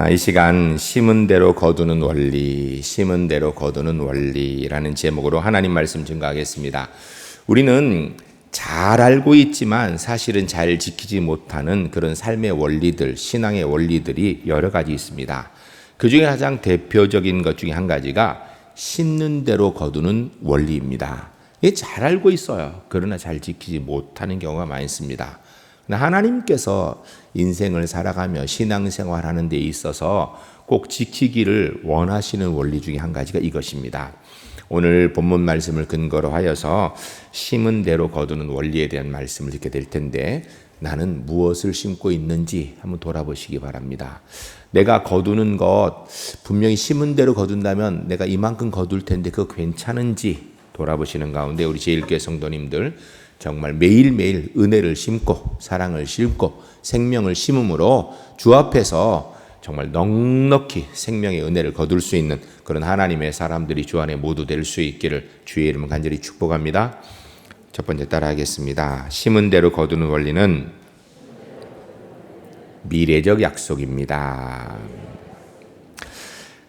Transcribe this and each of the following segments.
이 시간 심은 대로 거두는 원리, 심은 대로 거두는 원리라는 제목으로 하나님 말씀 증거하겠습니다. 우리는 잘 알고 있지만 사실은 잘 지키지 못하는 그런 삶의 원리들, 신앙의 원리들이 여러 가지 있습니다. 그 중에 가장 대표적인 것 중에 한 가지가 심는 대로 거두는 원리입니다. 이게 잘 알고 있어요. 그러나 잘 지키지 못하는 경우가 많습니다. 하나님께서 인생을 살아가며 신앙생활하는 데 있어서 꼭 지키기를 원하시는 원리 중에 한 가지가 이것입니다. 오늘 본문 말씀을 근거로 하여서 심은 대로 거두는 원리에 대한 말씀을 듣게 될 텐데, 나는 무엇을 심고 있는지 한번 돌아보시기 바랍니다. 내가 거두는 것 분명히 심은 대로 거둔다면 내가 이만큼 거둘 텐데 그거 괜찮은지 돌아보시는 가운데 우리 제1교회 성도님들 정말 매일매일 은혜를 심고 사랑을 심고 생명을 심음으로 주 앞에서 정말 넉넉히 생명의 은혜를 거둘 수 있는 그런 하나님의 사람들이 주 안에 모두 될 수 있기를 주의 이름으로 간절히 축복합니다. 첫 번째 따라하겠습니다. 심은 대로 거두는 원리는 미래적 약속입니다.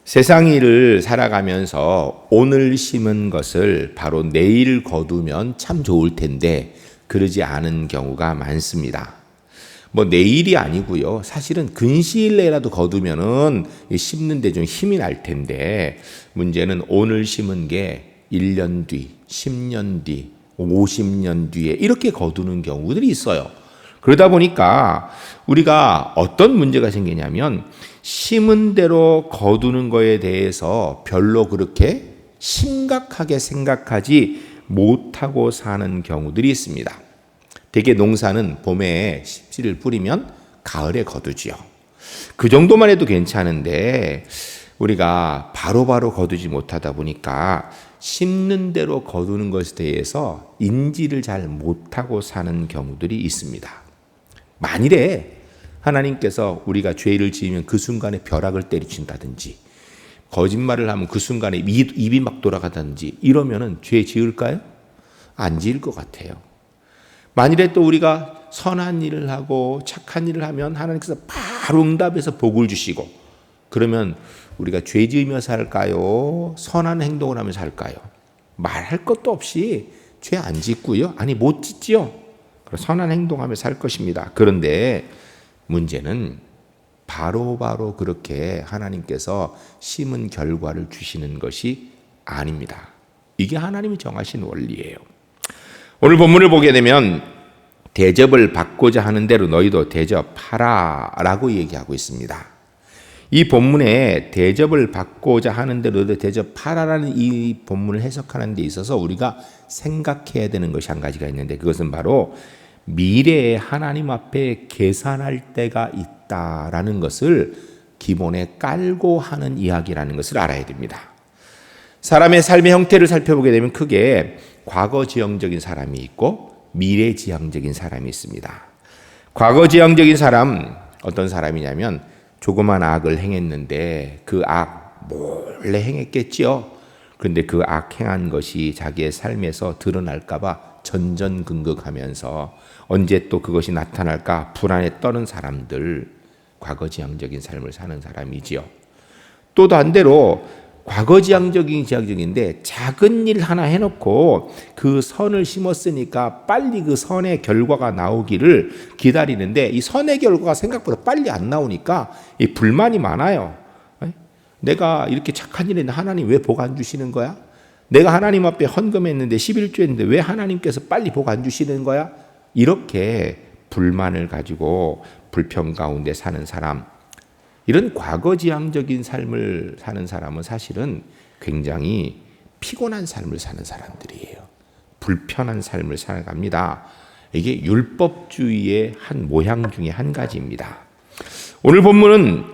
세상 일을 살아가면서 오늘 심은 것을 바로 내일 거두면 참 좋을 텐데 그러지 않은 경우가 많습니다. 내일이 아니고요. 사실은 근시일 내라도 거두면은 심는 데 좀 힘이 날 텐데, 문제는 오늘 심은 게 1년 뒤, 10년 뒤, 50년 뒤에 이렇게 거두는 경우들이 있어요. 그러다 보니까 우리가 어떤 문제가 생기냐면 심은 대로 거두는 거에 대해서 별로 그렇게 심각하게 생각하지 못하고 사는 경우들이 있습니다. 대개 농사는 봄에 씨를 뿌리면 가을에 거두지요. 그 정도만 해도 괜찮은데 우리가 바로바로 거두지 못하다 보니까 심는 대로 거두는 것에 대해서 인지를 잘 못하고 사는 경우들이 있습니다. 만일에 하나님께서 우리가 죄를 지으면 그 순간에 벼락을 때리친다든지 거짓말을 하면 그 순간에 입이 막 돌아가든지 이러면은 죄 지을까요? 안 지을 것 같아요. 만일에 또 우리가 선한 일을 하고 착한 일을 하면 하나님께서 바로 응답해서 복을 주시고, 그러면 우리가 죄 지으며 살까요? 선한 행동을 하며 살까요? 말할 것도 없이 죄 안 짓고요. 아니 못 짓지요. 선한 행동하며 살 것입니다. 그런데 문제는 바로바로 그렇게 하나님께서 심은 결과를 주시는 것이 아닙니다. 이게 하나님이 정하신 원리예요. 오늘 본문을 보게 되면 대접을 받고자 하는 대로 너희도 대접하라 라고 얘기하고 있습니다. 이 본문에 대접을 받고자 하는 대로 너희도 대접하라라는 이 본문을 해석하는 데 있어서 우리가 생각해야 되는 것이 한 가지가 있는데, 그것은 바로 미래에 하나님 앞에 계산할 때가 있다라는 것을 기본에 깔고 하는 이야기라는 것을 알아야 됩니다. 사람의 삶의 형태를 살펴보게 되면 크게 과거지향적인 사람이 있고 미래지향적인 사람이 있습니다. 과거지향적인 사람, 어떤 사람이냐면 조그만 악을 행했는데 그 악 몰래 행했겠지요. 그런데 그 악 행한 것이 자기의 삶에서 드러날까 봐 전전긍긍하면서 언제 또 그것이 나타날까 불안에 떠는 사람들, 과거지향적인 삶을 사는 사람이지요. 또 반대로 과거지향적인데 작은 일 하나 해놓고 그 선을 심었으니까 빨리 그 선의 결과가 나오기를 기다리는데 이 선의 결과가 생각보다 빨리 안 나오니까 이 불만이 많아요. 내가 이렇게 착한 일 했는데 하나님 왜 복 안 주시는 거야? 내가 하나님 앞에 헌금했는데 11조 했는데 왜 하나님께서 빨리 복 안 주시는 거야? 이렇게 불만을 가지고 불평 가운데 사는 사람, 이런 과거지향적인 삶을 사는 사람은 사실은 굉장히 피곤한 삶을 사는 사람들이에요. 불편한 삶을 살아갑니다. 이게 율법주의의 한 모양 중에 한 가지입니다. 오늘 본문은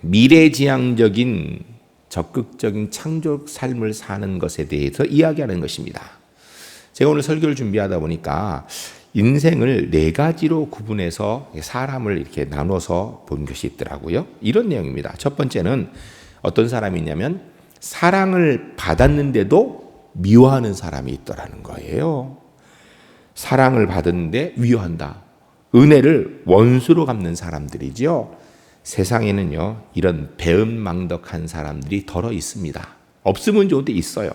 미래지향적인 적극적인 창조 삶을 사는 것에 대해서 이야기하는 것입니다. 제가 오늘 설교를 준비하다 보니까 인생을 네 가지로 구분해서 사람을 이렇게 나눠서 본 것이 있더라고요. 이런 내용입니다. 첫 번째는 어떤 사람이 있냐면 사랑을 받았는데도 미워하는 사람이 있더라는 거예요. 사랑을 받았는데 미워한다. 은혜를 원수로 갚는 사람들이죠. 세상에는요, 이런 배은망덕한 사람들이 덜어 있습니다. 없으면 좋은데 있어요.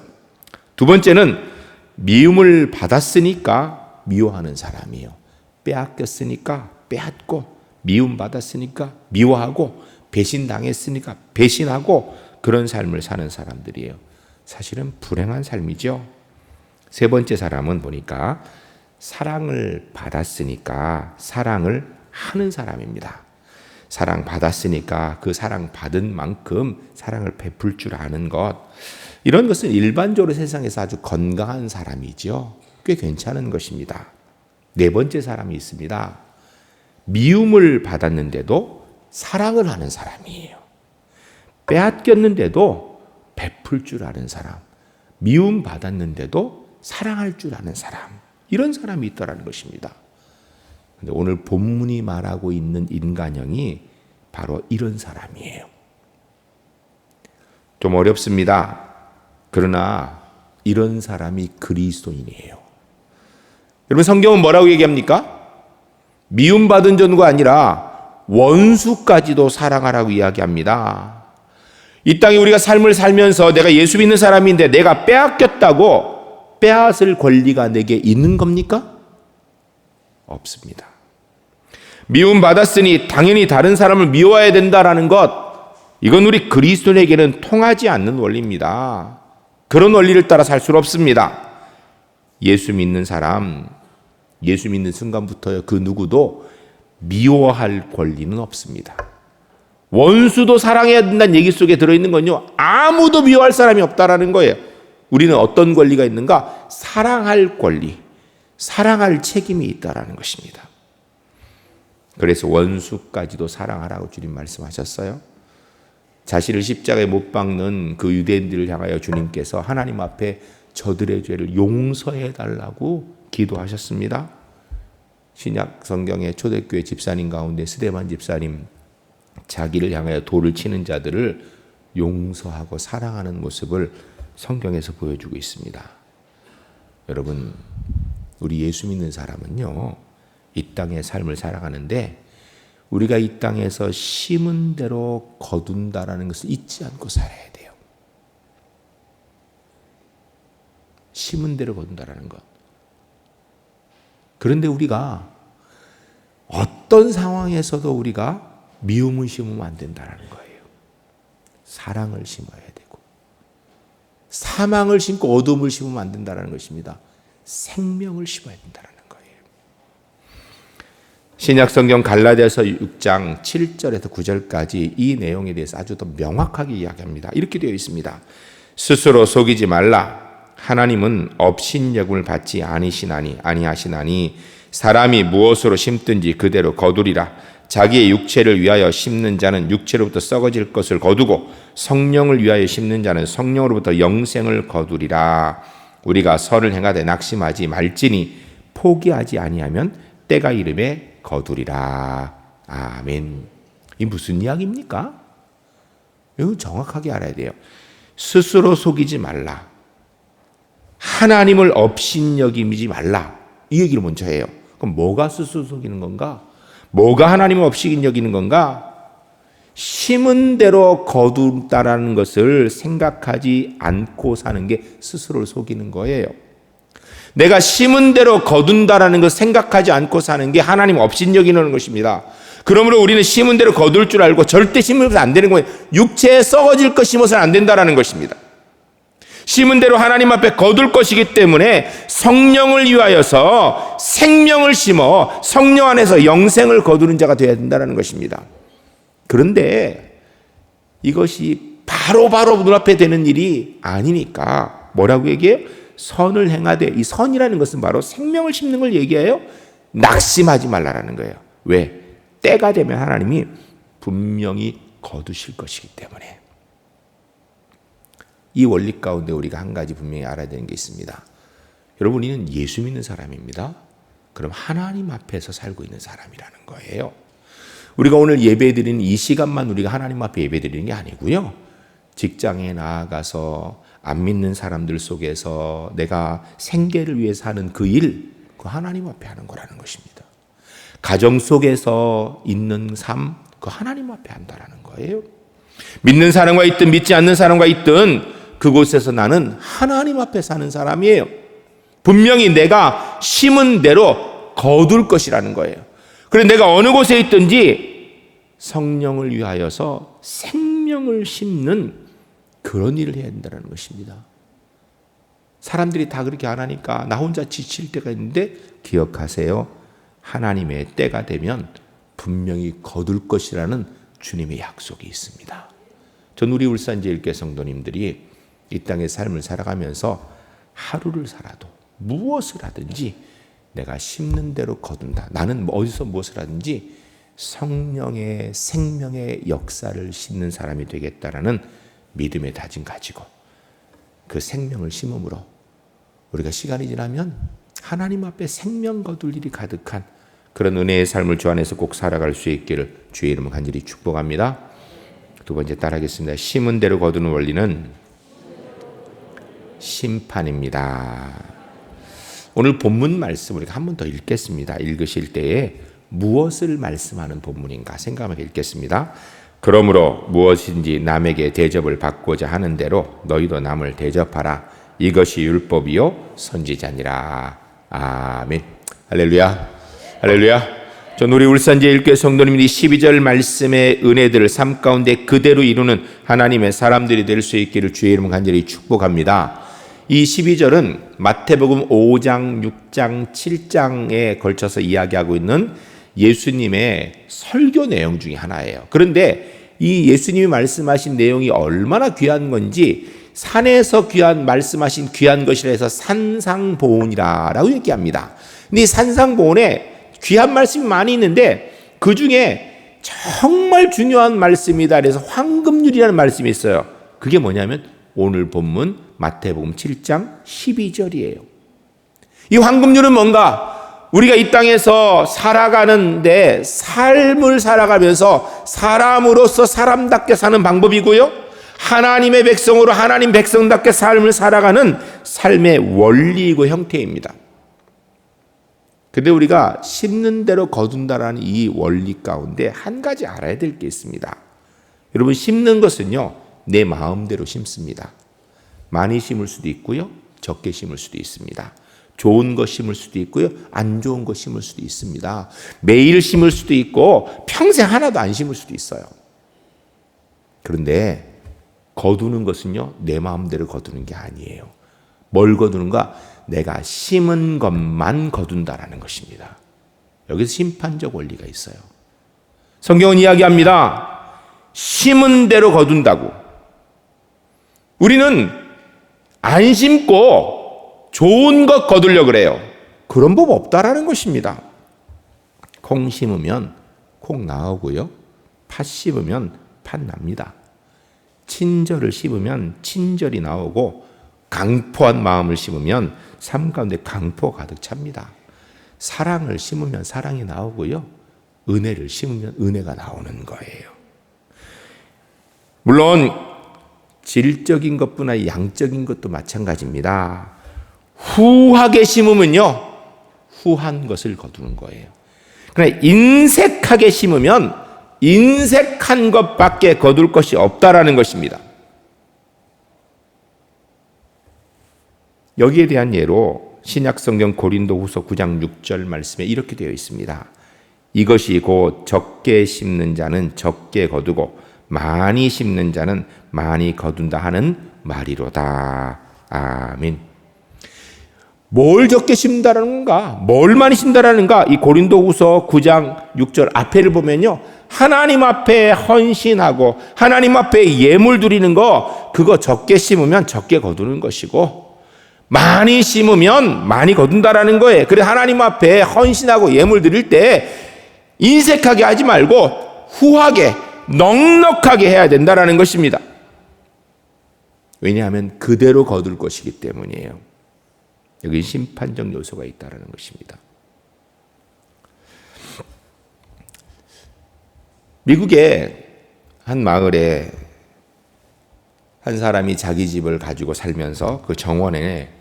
두 번째는 미움을 받았으니까 미워하는 사람이에요. 빼앗겼으니까 빼앗고, 미움받았으니까 미워하고, 배신당했으니까 배신하고, 그런 삶을 사는 사람들이에요. 사실은 불행한 삶이죠. 세 번째 사람은 보니까 사랑을 받았으니까 사랑을 하는 사람입니다. 사랑받았으니까 그 사랑받은 만큼 사랑을 베풀 줄 아는 것, 이런 것은 일반적으로 세상에서 아주 건강한 사람이죠. 꽤 괜찮은 것입니다. 네 번째 사람이 있습니다. 미움을 받았는데도 사랑을 하는 사람이에요. 빼앗겼는데도 베풀 줄 아는 사람, 미움 받았는데도 사랑할 줄 아는 사람, 이런 사람이 있다라는 것입니다. 근데 오늘 본문이 말하고 있는 인간형이 바로 이런 사람이에요. 좀 어렵습니다. 그러나 이런 사람이 그리스도인이에요. 여러분, 성경은 뭐라고 얘기합니까? 미움받은 자가 아니라 원수까지도 사랑하라고 이야기합니다. 이 땅에 우리가 삶을 살면서 내가 예수 믿는 사람인데 내가 빼앗겼다고 빼앗을 권리가 내게 있는 겁니까? 없습니다. 미움받았으니 당연히 다른 사람을 미워해야 된다라는 것, 이건 우리 그리스도인에게는 통하지 않는 원리입니다. 그런 원리를 따라 살 수는 없습니다. 예수 믿는 사람, 예수 믿는 순간부터 그 누구도 미워할 권리는 없습니다. 원수도 사랑해야 된다는 얘기 속에 들어있는 건요, 아무도 미워할 사람이 없다라는 거예요. 우리는 어떤 권리가 있는가? 사랑할 권리, 사랑할 책임이 있다라는 것입니다. 그래서 원수까지도 사랑하라고 주님 말씀하셨어요. 자신을 십자가에 못 박는 그 유대인들을 향하여 주님께서 하나님 앞에 저들의 죄를 용서해 달라고 기도하셨습니다. 신약 성경의 초대교회 집사님 가운데 스데반 집사님, 자기를 향하여 돌을 치는 자들을 용서하고 사랑하는 모습을 성경에서 보여주고 있습니다. 여러분, 우리 예수 믿는 사람은요, 이 땅의 삶을 살아가는데 우리가 이 땅에서 심은 대로 거둔다라는 것을 잊지 않고 살아야 돼요. 심은 대로 거둔다라는 것. 그런데 우리가 어떤 상황에서도 우리가 미움을 심으면 안 된다는 거예요. 사랑을 심어야 되고, 사망을 심고 어둠을 심으면 안 된다는 것입니다. 생명을 심어야 된다는 거예요. 신약성경 갈라디아서 6장 7절에서 9절까지 이 내용에 대해서 아주 더 명확하게 이야기합니다. 이렇게 되어 있습니다. 스스로 속이지 말라. 하나님은 업신여김을 받지 아니하시나니 사람이 무엇으로 심든지 그대로 거두리라. 자기의 육체를 위하여 심는 자는 육체로부터 썩어질 것을 거두고 성령을 위하여 심는 자는 성령으로부터 영생을 거두리라. 우리가 선을 행하되 낙심하지 말지니 포기하지 아니하면 때가 이름에 거두리라. 아멘. 이 무슨 이야기입니까? 이거 정확하게 알아야 돼요. 스스로 속이지 말라. 하나님을 업신여기지 말라. 이 얘기를 먼저 해요. 그럼 뭐가 스스로 속이는 건가? 뭐가 하나님을 업신여기는 건가? 심은 대로 거둔다라는 것을 생각하지 않고 사는 게 스스로를 속이는 거예요. 내가 심은 대로 거둔다라는 걸 생각하지 않고 사는 게 하나님 업신여기는 것입니다. 그러므로 우리는 심은 대로 거둘 줄 알고 절대 심으면 안 되는 거예요. 육체에 썩어질 것 심어서는 안 된다라는 것입니다. 심은 대로 하나님 앞에 거둘 것이기 때문에 성령을 위하여서 생명을 심어 성령 안에서 영생을 거두는 자가 되어야 된다는 것입니다. 그런데 이것이 바로 눈앞에 되는 일이 아니니까 뭐라고 얘기해요? 선을 행하되, 이 선이라는 것은 바로 생명을 심는 걸 얘기해요. 낙심하지 말라라는 거예요. 왜? 때가 되면 하나님이 분명히 거두실 것이기 때문에. 이 원리 가운데 우리가 한 가지 분명히 알아야 되는 게 있습니다. 여러분, 우리는 예수 믿는 사람입니다. 그럼 하나님 앞에서 살고 있는 사람이라는 거예요. 우리가 오늘 예배드리는 이 시간만 우리가 하나님 앞에 예배드리는 게 아니고요. 직장에 나아가서 안 믿는 사람들 속에서 내가 생계를 위해서 하는 그 일, 그 하나님 앞에 하는 거라는 것입니다. 가정 속에서 있는 삶, 그 하나님 앞에 한다라는 거예요. 믿는 사람과 있든 믿지 않는 사람과 있든 그곳에서 나는 하나님 앞에 사는 사람이에요. 분명히 내가 심은 대로 거둘 것이라는 거예요. 그래서 내가 어느 곳에 있든지 성령을 위하여서 생명을 심는 그런 일을 해야 된다는 것입니다. 사람들이 다 그렇게 안 하니까 나 혼자 지칠 때가 있는데 기억하세요. 하나님의 때가 되면 분명히 거둘 것이라는 주님의 약속이 있습니다. 전 우리 울산제일교회 성도님들이 이 땅의 삶을 살아가면서 하루를 살아도 무엇을 하든지 내가 심는 대로 거둔다. 나는 어디서 무엇을 하든지 성령의 생명의 역사를 심는 사람이 되겠다라는 믿음의 다짐 가지고 그 생명을 심음으로 우리가 시간이 지나면 하나님 앞에 생명 거둘 일이 가득한 그런 은혜의 삶을 주 안에서 꼭 살아갈 수 있기를 주의 이름으로 간절히 축복합니다. 두 번째 따라하겠습니다. 심은 대로 거두는 원리는 심판입니다. 오늘 본문 말씀 우리가 한 번 더 읽겠습니다. 읽으실 때에 무엇을 말씀하는 본문인가 생각하며 읽겠습니다. 그러므로 무엇인지 남에게 대접을 받고자 하는 대로 너희도 남을 대접하라. 이것이 율법이요 선지자니라. 아멘. 할렐루야. 할렐루야. 전 우리 울산제일교회 성도님들이 12절 말씀의 은혜들을 삶 가운데 그대로 이루는 하나님의 사람들이 될 수 있기를 주의 이름으로 간절히 축복합니다. 이 12절은 마태복음 5장, 6장, 7장에 걸쳐서 이야기하고 있는 예수님의 설교 내용 중에 하나예요. 그런데 이 예수님이 말씀하신 내용이 얼마나 귀한 건지 산에서 말씀하신 귀한 것이라 해서 산상보온이라고 얘기합니다. 근데 이 산상보온에 귀한 말씀이 많이 있는데 그 중에 정말 중요한 말씀이다. 그래서 황금률이라는 말씀이 있어요. 그게 뭐냐면 오늘 본문 마태복음 7장 12절이에요. 이 황금률은 뭔가? 우리가 이 땅에서 살아가는데 삶을 살아가면서 사람으로서 사람답게 사는 방법이고요. 하나님의 백성으로 하나님 백성답게 삶을 살아가는 삶의 원리이고 형태입니다. 근데 우리가 심는 대로 거둔다라는 이 원리 가운데 한 가지 알아야 될 게 있습니다. 여러분, 심는 것은요, 내 마음대로 심습니다. 많이 심을 수도 있고요, 적게 심을 수도 있습니다. 좋은 것 심을 수도 있고요, 안 좋은 것 심을 수도 있습니다. 매일 심을 수도 있고 평생 하나도 안 심을 수도 있어요. 그런데 거두는 것은요, 내 마음대로 거두는 게 아니에요. 뭘 거두는가? 내가 심은 것만 거둔다라는 것입니다. 여기서 심판적 원리가 있어요. 성경은 이야기합니다. 심은 대로 거둔다고. 우리는 안 심고 좋은 것 거두려고 그래요. 그런 법 없다라는 것입니다. 콩 심으면 콩 나오고요. 팥 심으면 팥 납니다. 친절을 심으면 친절이 나오고 강포한 마음을 심으면 삶 가운데 강포가 가득 찹니다. 사랑을 심으면 사랑이 나오고요. 은혜를 심으면 은혜가 나오는 거예요. 물론 질적인 것뿐 아니라 양적인 것도 마찬가지입니다. 후하게 심으면요, 후한 것을 거두는 거예요. 그러나 인색하게 심으면 인색한 것밖에 거둘 것이 없다라는 것입니다. 여기에 대한 예로 신약성경 고린도후서 9장 6절 말씀에 이렇게 되어 있습니다. 이것이 곧 적게 심는 자는 적게 거두고 많이 심는 자는 많이 거둔다 하는 말이로다. 아멘. 뭘 적게 심는다라는가? 뭘 많이 심는다라는가? 이 고린도후서 9장 6절 앞에를 보면요, 하나님 앞에 헌신하고 하나님 앞에 예물 드리는 거, 그거 적게 심으면 적게 거두는 것이고 많이 심으면 많이 거둔다라는 거예요. 그래서 하나님 앞에 헌신하고 예물 드릴 때 인색하게 하지 말고 후하게 넉넉하게 해야 된다라는 것입니다. 왜냐하면 그대로 거둘 것이기 때문이에요. 여기 심판적 요소가 있다라는 것입니다. 미국의 한 마을에 한 사람이 자기 집을 가지고 살면서 그 정원에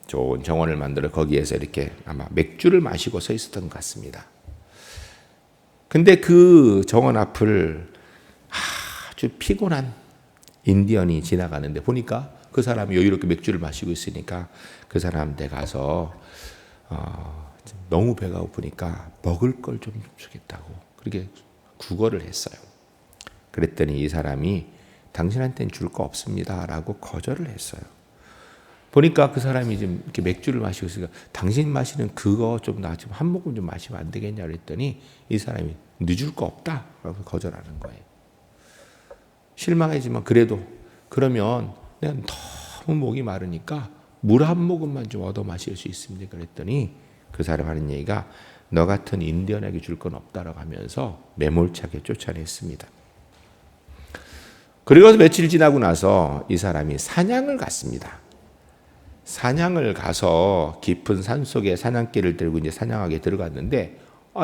좋은 정원을 만들어 거기에서 이렇게 아마 맥주를 마시고 서 있었던 것 같습니다. 근데 그 정원 앞을 아주 피곤한 인디언이 지나가는데 보니까 그 사람이 여유롭게 맥주를 마시고 있으니까 그 사람한테 가서 너무 배가 고프니까 먹을 걸 좀 주겠다고 그렇게 구걸을 했어요. 그랬더니 이 사람이 당신한테는 줄 거 없습니다 라고 거절을 했어요. 보니까 그 사람이 지금 이렇게 맥주를 마시고 있으니까 당신 마시는 그거 좀 나 지금 한 모금 좀 마시면 안 되겠냐 그랬더니 이 사람이 늦을 거 없다 라고 거절하는 거예요. 실망하지만 그래도 그러면 내가 너무 목이 마르니까 물 한 모금만 좀 얻어 마실 수 있습니다 그랬더니 그 사람 하는 얘기가 너 같은 인디언에게 줄 건 없다라고 하면서 매몰차게 쫓아냈습니다. 그리고 며칠 지나고 나서 이 사람이 사냥을 갔습니다. 사냥을 가서 깊은 산속에 사냥개를 들고 이제 사냥하게 들어갔는데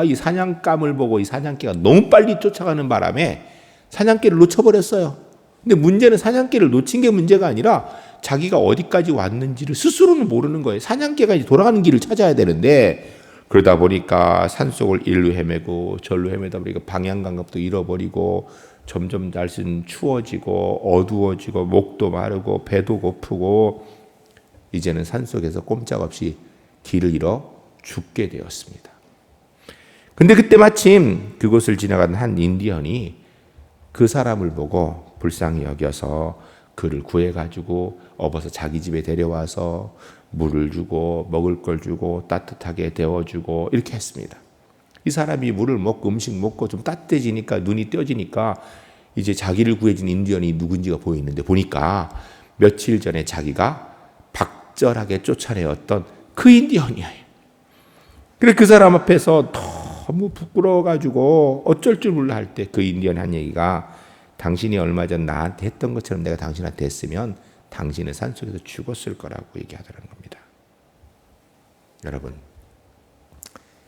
이 사냥감을 보고 이 사냥개가 너무 빨리 쫓아가는 바람에 사냥개를 놓쳐버렸어요. 근데 문제는 사냥개를 놓친 게 문제가 아니라 자기가 어디까지 왔는지를 스스로는 모르는 거예요. 사냥개가 이제 돌아가는 길을 찾아야 되는데 그러다 보니까 산속을 일로 헤매고 절로 헤매다 보니까 방향 감각도 잃어버리고 점점 날씨는 추워지고 어두워지고 목도 마르고 배도 고프고 이제는 산속에서 꼼짝없이 길을 잃어 죽게 되었습니다. 근데 그때 마침 그곳을 지나가는 한 인디언이 그 사람을 보고 불쌍히 여겨서 그를 구해가지고 업어서 자기 집에 데려와서 물을 주고 먹을 걸 주고 따뜻하게 데워주고 이렇게 했습니다. 이 사람이 물을 먹고 음식 먹고 좀 따뜻해지니까 눈이 떼어지니까 이제 자기를 구해준 인디언이 누군지가 보이는데 보니까 며칠 전에 자기가 박절하게 쫓아내었던 그 인디언이에요. 그래서 그 사람 앞에서 너무 부끄러워가지고 어쩔 줄 몰라 할 때 그 인디언이 한 얘기가 당신이 얼마 전 나한테 했던 것처럼 내가 당신한테 했으면 당신은 산속에서 죽었을 거라고 얘기하더라는 겁니다. 여러분,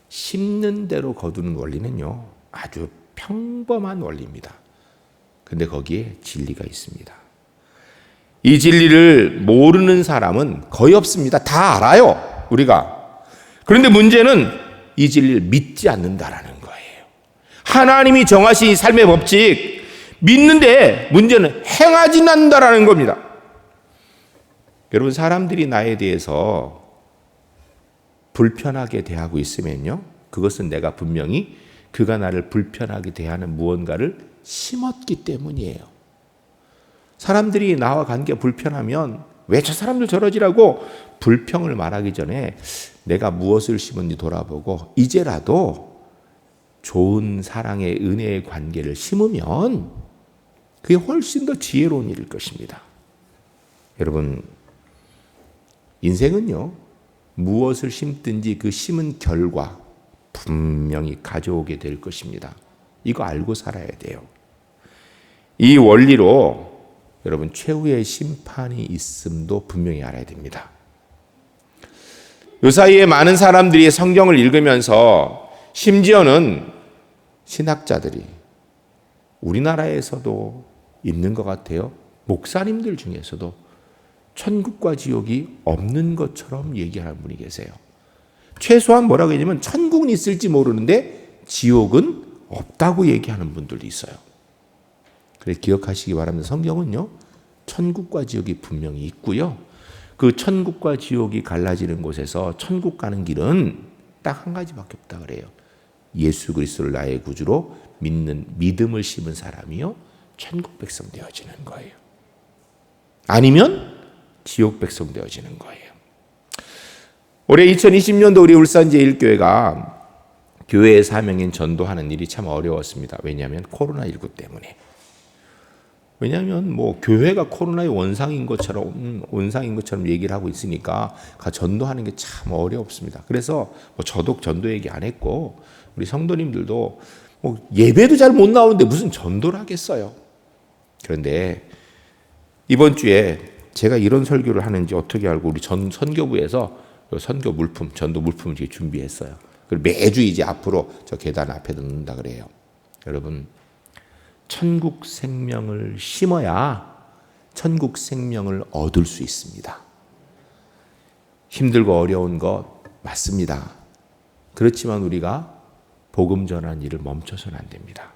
심는 대로 거두는 원리는요 아주 평범한 원리입니다. 근데 거기에 진리가 있습니다. 이 진리를 모르는 사람은 거의 없습니다. 다 알아요, 우리가. 그런데 문제는 이 진리를 믿지 않는다라는 거예요. 하나님이 정하신 이 삶의 법칙 믿는데 문제는 행하지 않는다라는 겁니다. 여러분, 사람들이 나에 대해서 불편하게 대하고 있으면요 그것은 내가 분명히 그가 나를 불편하게 대하는 무언가를 심었기 때문이에요. 사람들이 나와 관계가 불편하면 왜 저 사람들 저러지라고 불평을 말하기 전에 내가 무엇을 심었는지 돌아보고 이제라도 좋은 사랑의 은혜의 관계를 심으면 그게 훨씬 더 지혜로운 일일 것입니다. 여러분, 인생은요 무엇을 심든지 그 심은 결과 분명히 가져오게 될 것입니다. 이거 알고 살아야 돼요. 이 원리로 여러분 최후의 심판이 있음도 분명히 알아야 됩니다. 요 사이에 많은 사람들이 성경을 읽으면서 심지어는 신학자들이 우리나라에서도 있는 것 같아요. 목사님들 중에서도 천국과 지옥이 없는 것처럼 얘기하는 분이 계세요. 최소한 뭐라고 했냐면 천국은 있을지 모르는데 지옥은 없다고 얘기하는 분들도 있어요. 그래서 기억하시기 바랍니다. 성경은요 천국과 지옥이 분명히 있고요. 그 천국과 지옥이 갈라지는 곳에서 천국 가는 길은 딱 한 가지밖에 없다 그래요. 예수 그리스도를 나의 구주로 믿는 믿음을 심은 사람이요 천국 백성 되어지는 거예요. 아니면 지옥 백성 되어지는 거예요. 올해 2020년도 우리 울산 제1교회가 교회의 사명인 전도하는 일이 참 어려웠습니다. 왜냐하면 코로나19 때문에. 왜냐하면 뭐 교회가 코로나의 원상인 것처럼 얘기를 하고 있으니까 전도하는 게 참 어렵습니다. 그래서 뭐 저도 전도 얘기 안 했고 우리 성도님들도 뭐 예배도 잘 못 나오는데 무슨 전도를 하겠어요. 그런데 이번 주에 제가 이런 설교를 하는지 어떻게 알고 우리 선교부에서 선교 물품, 전도 물품을 준비했어요. 그리고 매주 이제 앞으로 저 계단 앞에 놓는다 그래요. 여러분, 천국 생명을 심어야 천국 생명을 얻을 수 있습니다. 힘들고 어려운 것 맞습니다. 그렇지만 우리가 복음 전하는 일을 멈춰서는 안 됩니다.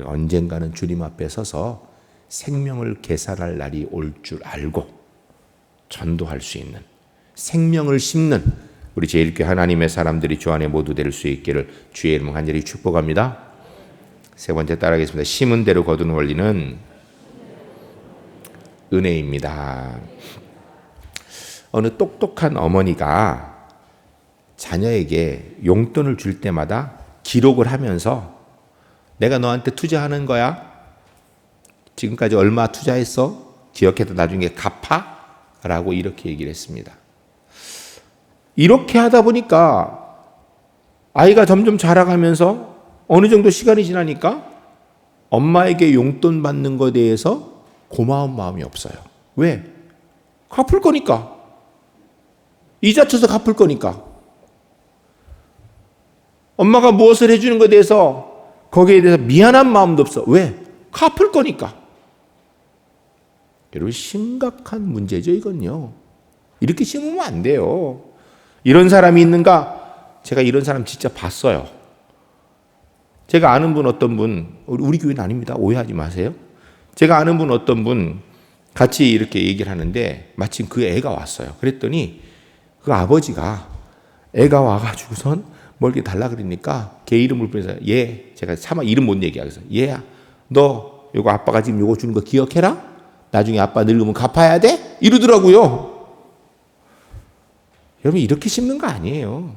언젠가는 주님 앞에 서서 생명을 계산할 날이 올 줄 알고 전도할 수 있는, 생명을 심는 우리 제1교회 하나님의 사람들이 주 안에 모두 될 수 있기를 주의 이름으로 간절히 축복합니다. 세 번째 따라하겠습니다. 심은 대로 거두는 원리는 은혜입니다. 어느 똑똑한 어머니가 자녀에게 용돈을 줄 때마다 기록을 하면서 내가 너한테 투자하는 거야. 지금까지 얼마 투자했어? 기억해서 나중에 갚아? 라고 이렇게 얘기를 했습니다. 이렇게 하다 보니까 아이가 점점 자라가면서 어느 정도 시간이 지나니까 엄마에게 용돈 받는 것에 대해서 고마운 마음이 없어요. 왜? 갚을 거니까. 이자 쳐서 갚을 거니까. 엄마가 무엇을 해주는 것에 대해서 거기에 대해서 미안한 마음도 없어. 왜? 갚을 거니까. 여러분, 심각한 문제죠, 이건요. 이렇게 심으면 안 돼요. 이런 사람이 있는가? 제가 이런 사람 진짜 봤어요. 제가 아는 분, 어떤 분, 우리 교회는 아닙니다. 오해하지 마세요. 제가 아는 분, 어떤 분 같이 이렇게 얘기를 하는데 마침 그 애가 왔어요. 그랬더니 그 아버지가 애가 와가지고선 뭘 이렇게 달라 그러니까 걔 이름을 부르면서 얘, 제가 차마 이름 못 얘기하겠어. 얘야, 너 이거 아빠가 지금 요거 주는 거 기억해라? 나중에 아빠 늙으면 갚아야 돼? 이러더라고요. 여러분, 이렇게 심는 거 아니에요.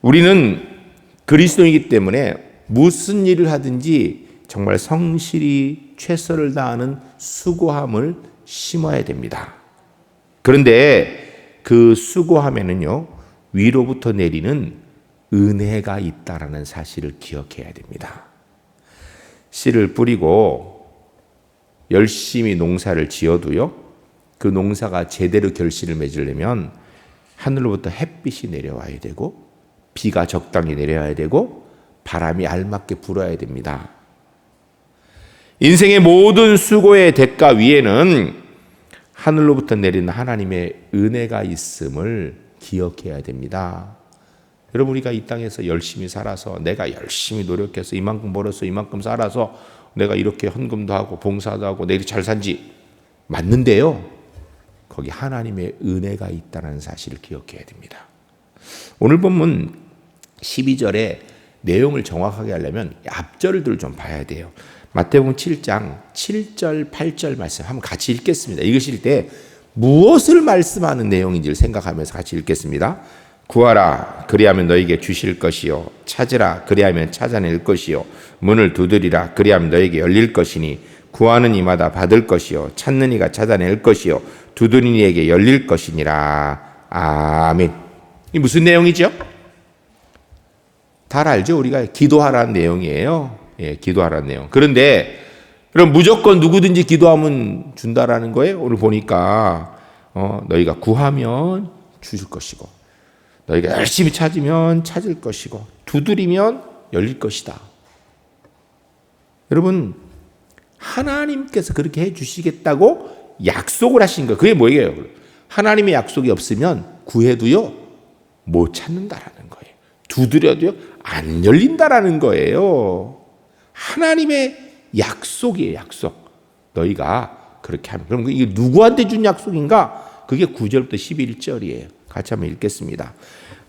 우리는 그리스도이기 때문에 무슨 일을 하든지 정말 성실히 최선을 다하는 수고함을 심어야 됩니다. 그런데 그 수고함에는요, 위로부터 내리는 은혜가 있다라는 사실을 기억해야 됩니다. 씨를 뿌리고 열심히 농사를 지어도요, 그 농사가 제대로 결실을 맺으려면 하늘로부터 햇빛이 내려와야 되고 비가 적당히 내려야 되고 바람이 알맞게 불어야 됩니다. 인생의 모든 수고의 대가 위에는 하늘로부터 내리는 하나님의 은혜가 있음을 기억해야 됩니다. 여러분, 우리가 이 땅에서 열심히 살아서 내가 열심히 노력해서 이만큼 벌어서 이만큼 살아서 내가 이렇게 헌금도 하고 봉사도 하고 내가 잘 산지 맞는데요, 거기 하나님의 은혜가 있다는 사실을 기억해야 됩니다. 오늘 본문 12절의 내용을 정확하게 하려면 앞절을 좀 봐야 돼요. 마태복음 7장 7절 8절 말씀 한번 같이 읽겠습니다. 읽으실 때 무엇을 말씀하는 내용인지를 생각하면서 같이 읽겠습니다. 구하라, 그리하면 너에게 주실 것이요, 찾으라, 그리하면 찾아낼 것이요, 문을 두드리라, 그리하면 너에게 열릴 것이니 구하는 이마다 받을 것이요, 찾는 이가 찾아낼 것이요, 두드리는 이에게 열릴 것이니라. 아멘. 이 무슨 내용이죠? 다 알죠? 우리가 기도하라는 내용이에요. 예, 기도하라는 내용. 그런데 그럼 무조건 누구든지 기도하면 준다라는 거예요? 오늘 보니까 너희가 구하면 주실 것이고, 너희가 열심히 찾으면 찾을 것이고, 두드리면 열릴 것이다. 여러분, 하나님께서 그렇게 해주시겠다고 약속을 하신 거예요. 그게 뭐예요? 하나님의 약속이 없으면 구해도요 못 찾는다라는 거예요. 두드려도요 안 열린다라는 거예요. 하나님의 약속이에요, 약속. 너희가 그렇게 하면. 그럼 이게 누구한테 준 약속인가? 그게 9절부터 11절이에요. 같이 한번 읽겠습니다.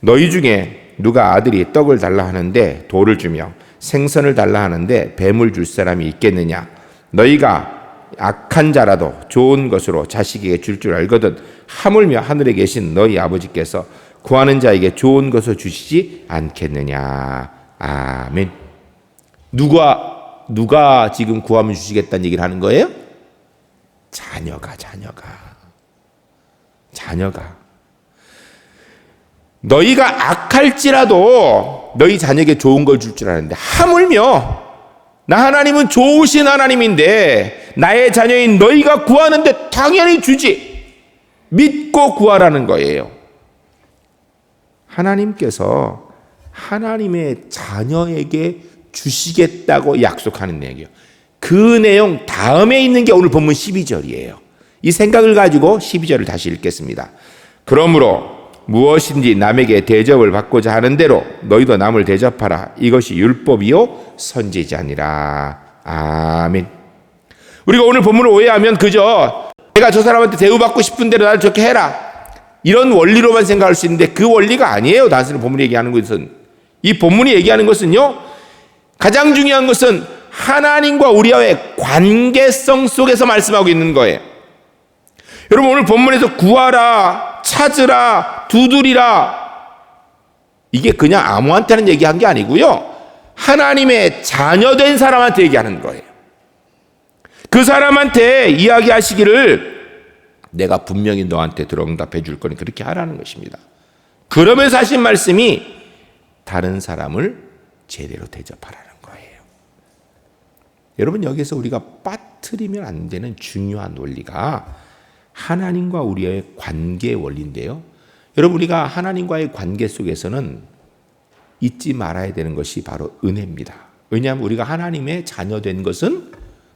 너희 중에 누가 아들이 떡을 달라 하는데 돌을 주며 생선을 달라 하는데 뱀을 줄 사람이 있겠느냐? 너희가 악한 자라도 좋은 것으로 자식에게 줄 줄 알거든 하물며 하늘에 계신 너희 아버지께서 구하는 자에게 좋은 것을 주시지 않겠느냐. 아멘. 누가 지금 구하면 주시겠다는 얘기를 하는 거예요? 자녀가. 너희가 악할지라도 너희 자녀에게 좋은 걸 줄 줄 아는데 하물며 나 하나님은 좋으신 하나님인데 나의 자녀인 너희가 구하는데 당연히 주지. 믿고 구하라는 거예요. 하나님께서 하나님의 자녀에게 주시겠다고 약속하는 내용이에요. 그 내용 다음에 있는 게 오늘 본문 12절이에요. 이 생각을 가지고 12절을 다시 읽겠습니다. 그러므로 무엇인지 남에게 대접을 받고자 하는 대로 너희도 남을 대접하라. 이것이 율법이요 선지자니라. 아멘. 우리가 오늘 본문을 오해하면 그저 내가 저 사람한테 대우받고 싶은 대로 나를 좋게 해라, 이런 원리로만 생각할 수 있는데 그 원리가 아니에요. 다스는 본문이 얘기하는 것은, 이 본문이 얘기하는 것은요, 가장 중요한 것은 하나님과 우리와의 관계성 속에서 말씀하고 있는 거예요. 여러분, 오늘 본문에서 구하라, 찾으라, 두드리라, 이게 그냥 아무한테는 얘기한 게 아니고요, 하나님의 자녀된 사람한테 얘기하는 거예요. 그 사람한테 이야기하시기를 내가 분명히 너한테 들어응답해 줄 거니 그렇게 하라는 것입니다. 그러면서 하신 말씀이 다른 사람을 제대로 대접하라는 거예요. 여러분, 여기서 우리가 빠뜨리면 안 되는 중요한 원리가 하나님과 우리의 관계의 원리인데요. 여러분, 우리가 하나님과의 관계 속에서는 잊지 말아야 되는 것이 바로 은혜입니다. 왜냐하면 우리가 하나님의 자녀된 것은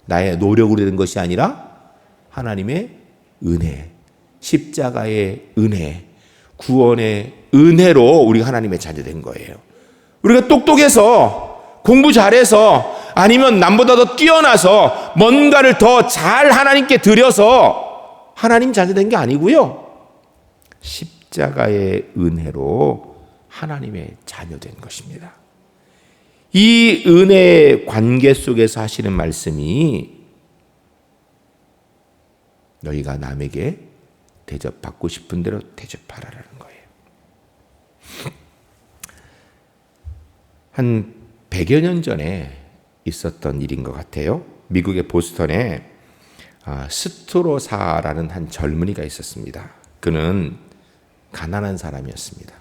나의 노력으로 된 것이 아니라 하나님의 은혜, 십자가의 은혜, 구원의 은혜로 우리가 하나님의 자녀된 거예요. 우리가 똑똑해서 공부 잘해서 아니면 남보다 더 뛰어나서 뭔가를 더 잘 하나님께 드려서 하나님 자녀된 게 아니고요, 십자가의 은혜로 하나님의 자녀된 것입니다. 이 은혜의 관계 속에서 하시는 말씀이 너희가 남에게 대접받고 싶은 대로 대접하라는 거예요. 한 100여 년 전에 있었던 일인 것 같아요. 미국의 보스턴에 스트로사라는 한 젊은이가 있었습니다. 그는 가난한 사람이었습니다.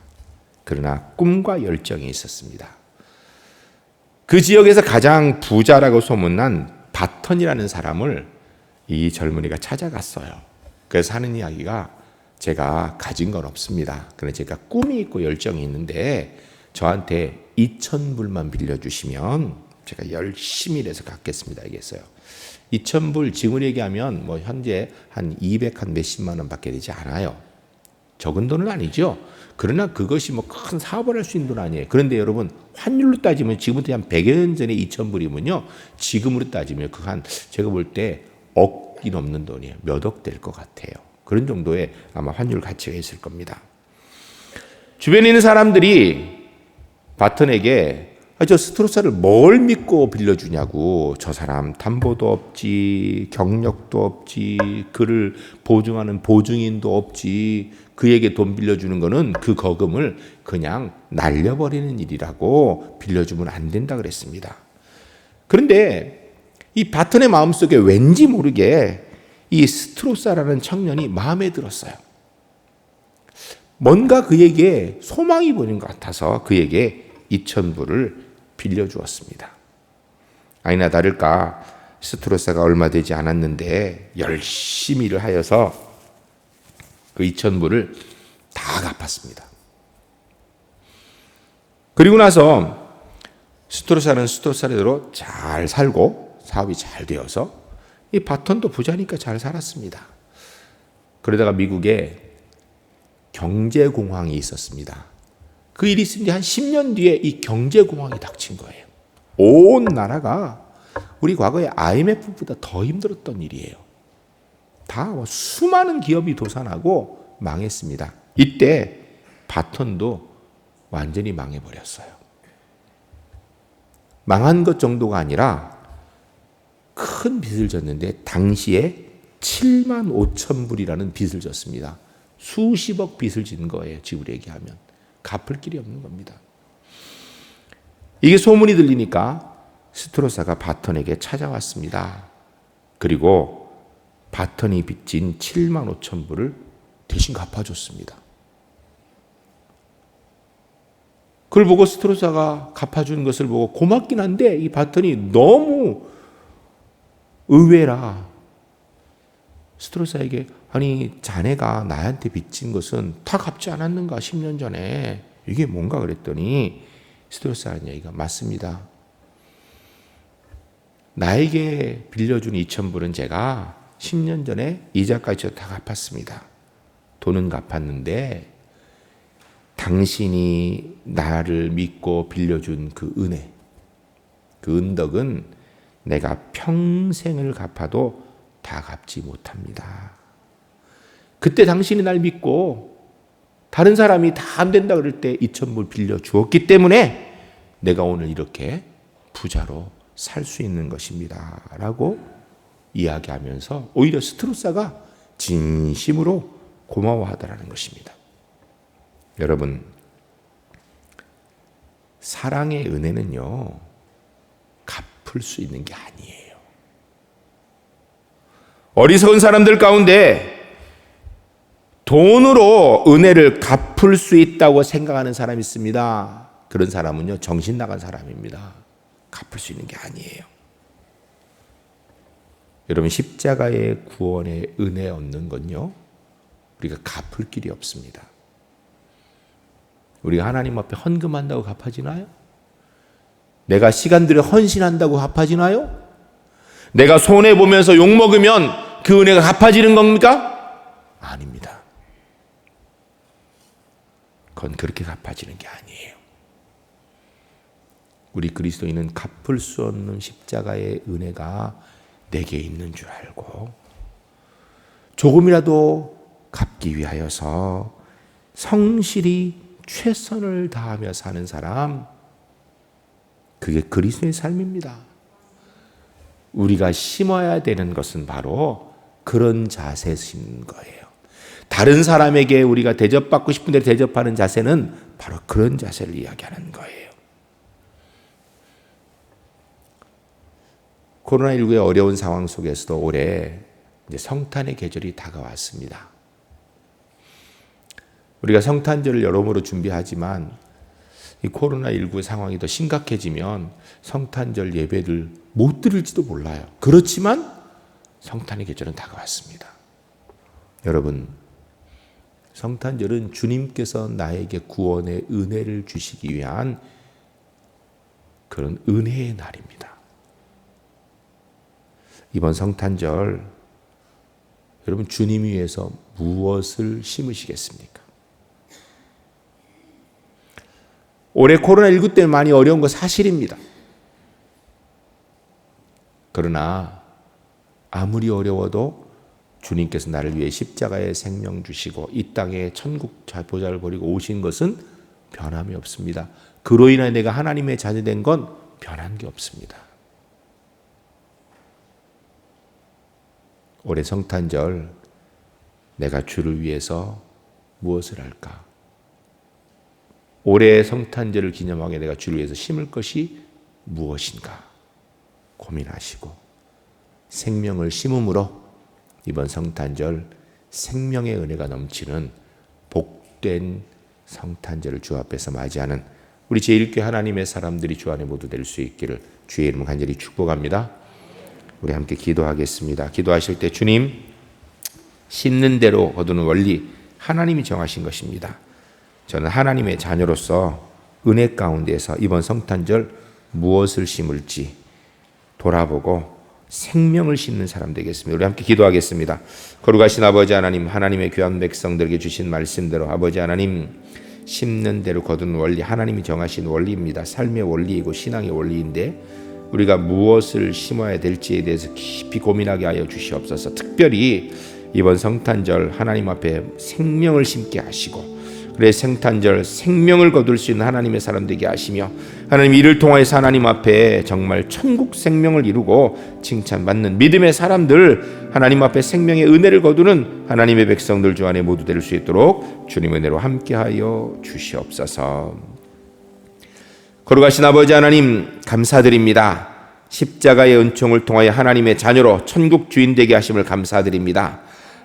그러나 꿈과 열정이 있었습니다. 그 지역에서 가장 부자라고 소문난 바턴이라는 사람을 이 젊은이가 찾아갔어요. 그래서 하는 이야기가, 제가 가진 건 없습니다. 그런데 제가 꿈이 있고 열정이 있는데 저한테 2,000불만 빌려주시면 제가 열심히 일해서 갚겠습니다. 알겠어요. 2,000불 지금 얘기하면 뭐 현재 한 200 한 몇십만 원 밖에 되지 않아요. 적은 돈은 아니죠. 그러나 그것이 뭐 큰 사업을 할 수 있는 돈 아니에요. 그런데 여러분, 환율로 따지면 지금부터 한 100여 년 전에 2,000불이면요, 지금으로 따지면 그 한 제가 볼 때 억이 넘는 돈이에요. 몇 억 될 것 같아요. 그런 정도의 아마 환율 가치가 있을 겁니다. 주변에 있는 사람들이 바턴에게 저 스트로사를 뭘 믿고 빌려주냐고, 저 사람 담보도 없지, 경력도 없지, 그를 보증하는 보증인도 없지, 그에게 돈 빌려주는 거는 그 거금을 그냥 날려버리는 일이라고 빌려주면 안 된다 그랬습니다. 그런데 이 바턴의 마음속에 왠지 모르게 이 스트로사라는 청년이 마음에 들었어요. 뭔가 그에게 소망이 보이는 것 같아서 그에게 2,000불을 빌려주었습니다. 아니나 다를까 스트로사가 얼마 되지 않았는데 열심히 일을 하여서 그 2,000불을 다 갚았습니다. 그리고 나서 스트로사는 스트로사대로 잘 살고 사업이 잘 되어서 이 바턴도 부자니까 잘 살았습니다. 그러다가 미국에 경제공황이 있었습니다. 그 일이 있은 지 한 10년 뒤에 이 경제공황이 닥친 거예요. 온 나라가 우리 과거의 IMF보다 더 힘들었던 일이에요. 다 수많은 기업이 도산하고 망했습니다. 이때 바턴도 완전히 망해버렸어요. 망한 것 정도가 아니라 큰 빚을 졌는데 당시에 7만 5천 불이라는 빚을 졌습니다. 수십억 빚을 진 거예요. 지금 얘기하면. 갚을 길이 없는 겁니다. 이게 소문이 들리니까 스트로사가 바턴에게 찾아왔습니다. 그리고 바턴이 빚진 7만 5천 불을 대신 갚아줬습니다. 그걸 보고 스트로사가 갚아준 것을 보고 고맙긴 한데 이 바턴이 너무 의외라. 스트로사에게 아니 자네가 나한테 빚진 것은 다 갚지 않았는가 10년 전에 이게 뭔가 그랬더니 스트로사 하는 얘기가 맞습니다. 나에게 빌려준 2,000불은 제가 10년 전에 이자까지 다 갚았습니다. 돈은 갚았는데 당신이 나를 믿고 빌려준 그 은혜, 그 은덕은 내가 평생을 갚아도 다 갚지 못합니다. 그때 당신이 날 믿고 다른 사람이 다 안 된다 그럴 때 2,000불 빌려 주었기 때문에 내가 오늘 이렇게 부자로 살 수 있는 것입니다. 라고 이야기하면서 오히려 스트로사가 진심으로 고마워하더라는 것입니다. 여러분, 사랑의 은혜는요, 갚을 수 있는 게 아니에요. 어리석은 사람들 가운데 돈으로 은혜를 갚을 수 있다고 생각하는 사람이 있습니다. 그런 사람은요, 정신 나간 사람입니다. 갚을 수 있는 게 아니에요. 여러분, 십자가의 구원의 은혜 얻는 건요, 우리가 갚을 길이 없습니다. 우리가 하나님 앞에 헌금한다고 갚아지나요? 내가 시간 들여 헌신한다고 갚아지나요? 내가 손해보면서 욕먹으면 그 은혜가 갚아지는 겁니까? 아닙니다. 그건 그렇게 갚아지는 게 아니에요. 우리 그리스도인은 갚을 수 없는 십자가의 은혜가 내게 있는 줄 알고 조금이라도 갚기 위하여서 성실히 최선을 다하며 사는 사람, 그게 그리스도의 삶입니다. 우리가 심어야 되는 것은 바로 그런 자세인 거예요. 다른 사람에게 우리가 대접받고 싶은 대로 대접하는 자세는 바로 그런 자세를 이야기하는 거예요. 코로나19의 어려운 상황 속에서도 올해 이제 성탄의 계절이 다가왔습니다. 우리가 성탄절을 여러모로 준비하지만 이 코로나19 상황이 더 심각해지면 성탄절 예배를 못 드릴지도 몰라요. 그렇지만 성탄의 계절은 다가왔습니다. 여러분, 성탄절은 주님께서 나에게 구원의 은혜를 주시기 위한 그런 은혜의 날입니다. 이번 성탄절 여러분, 주님 위해서 무엇을 심으시겠습니까? 올해 코로나19 때문에 많이 어려운 거 사실입니다. 그러나 아무리 어려워도 주님께서 나를 위해 십자가에 생명 주시고 이 땅에 천국 보좌를 버리고 오신 것은 변함이 없습니다. 그로 인해 내가 하나님의 자녀된 건 변한 게 없습니다. 올해 성탄절 내가 주를 위해서 무엇을 할까? 올해 성탄절을 기념하게 내가 주를 위해서 심을 것이 무엇인가 고민하시고 생명을 심음으로 이번 성탄절 생명의 은혜가 넘치는 복된 성탄절을 주 앞에서 맞이하는 우리 제1교회 하나님의 사람들이 주 안에 모두 될 수 있기를 주의 이름으로 간절히 축복합니다. 우리 함께 기도하겠습니다. 기도하실 때 주님, 심는 대로 거두는 원리 하나님이 정하신 것입니다. 저는 하나님의 자녀로서 은혜 가운데서 이번 성탄절 무엇을 심을지 돌아보고 생명을 심는 사람 되겠습니다. 우리 함께 기도하겠습니다. 거룩하신 아버지 하나님, 하나님의 귀한 백성들에게 주신 말씀대로 아버지 하나님, 심는 대로 거두는 원리 하나님이 정하신 원리입니다. 삶의 원리이고 신앙의 원리인데 우리가 무엇을 심어야 될지에 대해서 깊이 고민하게 하여 주시옵소서. 특별히 이번 성탄절 하나님 앞에 생명을 심게 하시고 그래 성탄절 생명을 거둘 수 있는 하나님의 사람 되게 하시며 하나님 이를 통하여서 하나님 앞에 정말 천국 생명을 이루고 칭찬받는 믿음의 사람들, 하나님 앞에 생명의 은혜를 거두는 하나님의 백성들 주 안에 모두 될 수 있도록 주님의 은혜로 함께하여 주시옵소서. 거룩하신 아버지 하나님 감사드립니다. 십자가의 은총을 통하여 하나님의 자녀로 천국 주인 되게 하심을 감사드립니다.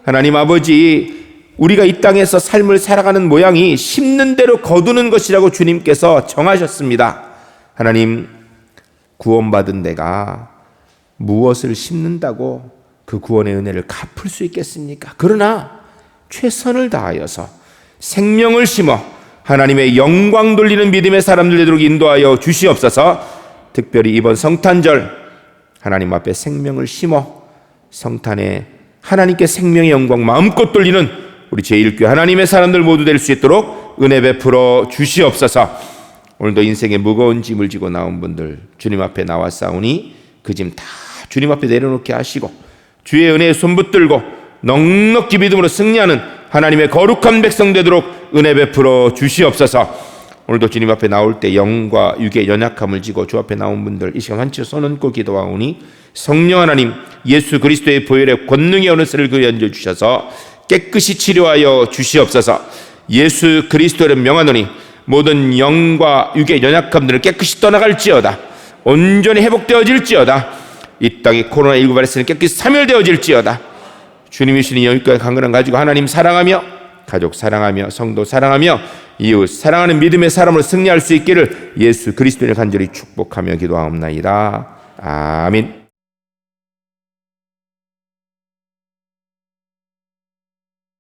하나님 아버지, 우리가 이 땅에서 삶을 살아가는 모양이 심는 대로 거두는 것이라고 주님께서 정하셨습니다. 하나님, 구원받은 내가 무엇을 심는다고 그 구원의 은혜를 갚을 수 있겠습니까? 그러나 최선을 다하여서 생명을 심어 하나님의 영광 돌리는 믿음의 사람들 되도록 인도하여 주시옵소서. 특별히 이번 성탄절 하나님 앞에 생명을 심어 성탄에 하나님께 생명의 영광 마음껏 돌리는 우리 제1교회 하나님의 사람들 모두 될 수 있도록 은혜 베풀어 주시옵소서. 오늘도 인생의 무거운 짐을 지고 나온 분들 주님 앞에 나왔사오니 그 짐 다 주님 앞에 내려놓게 하시고 주의 은혜에 손붙들고 넉넉히 믿음으로 승리하는 하나님의 거룩한 백성 되도록 은혜 베풀어 주시옵소서. 오늘도 주님 앞에 나올 때 영과 육의 연약함을 지고 주 앞에 나온 분들 이 시간 한치 손 얹고 기도하오니 성령 하나님 예수 그리스도의 보혈의 권능의 어느 것을 그리 얹어주셔서 깨끗이 치료하여 주시옵소서. 예수 그리스도를 명하노니 모든 영과 육의 연약함들을 깨끗이 떠나갈지어다. 온전히 회복되어질지어다. 이 땅의 코로나19 바이러스는 깨끗이 사멸되어질지어다. 주님이 주신 여기까지 강건함 가지고 하나님 사랑하며 가족 사랑하며 성도 사랑하며 이웃 사랑하는 믿음의 사람으로 승리할 수 있기를 예수 그리스도를 간절히 축복하며 기도하옵나이다. 아멘.